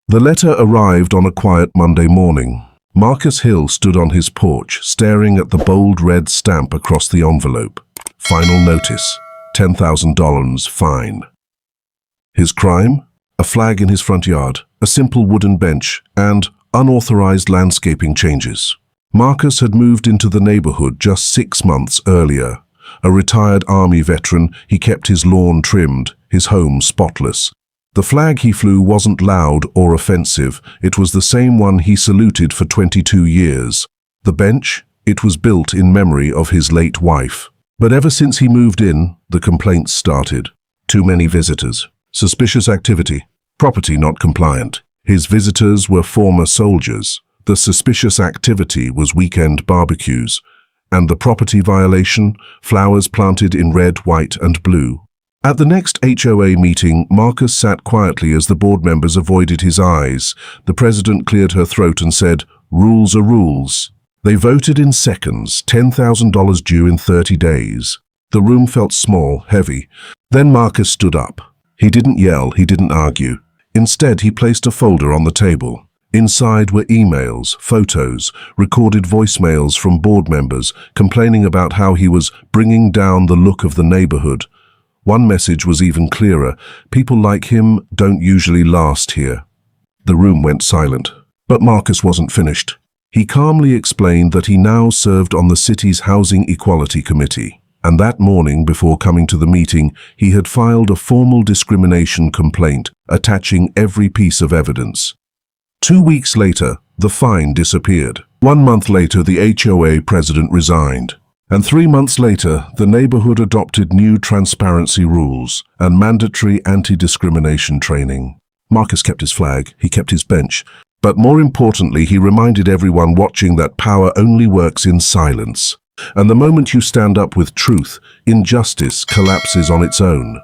The letter arrived on a quiet Monday morning. Marcus Hill stood on his porch, staring at the bold red stamp across the envelope. Final notice, $10,000 fine. His crime? A flag in his front yard, a simple wooden bench, and unauthorized landscaping changes. Marcus had moved into the neighborhood just 6 months earlier. A retired army veteran, he kept his lawn trimmed, his home spotless. The flag he flew wasn't loud or offensive. It was the same one he saluted for 22 years. The bench? It was built in memory of his late wife. But ever since he moved in, the complaints started. Too many visitors. Suspicious activity. Property not compliant. His visitors were former soldiers. The suspicious activity was weekend barbecues. And the property violation? Flowers planted in red, white, and blue. At the next HOA meeting, Marcus sat quietly as the board members avoided his eyes. The president cleared her throat and said, "Rules are rules." They voted in seconds, $10,000 due in 30 days. The room felt small, heavy. Then Marcus stood up. He didn't yell, he didn't argue. Instead, he placed a folder on the table. Inside were emails, photos, recorded voicemails from board members complaining about how he was bringing down the look of the neighborhood. One message was even clearer. People like him don't usually last here. The room went silent. But Marcus wasn't finished. He calmly explained that he now served on the city's Housing Equality Committee. And that morning, before coming to the meeting, he had filed a formal discrimination complaint, attaching every piece of evidence. 2 weeks later, the fine disappeared. 1 month later, the HOA president resigned. And 3 months later, the neighborhood adopted new transparency rules and mandatory anti-discrimination training. Marcus kept his flag, he kept his bench, but more importantly, he reminded everyone watching that power only works in silence. And the moment you stand up with truth, injustice collapses on its own.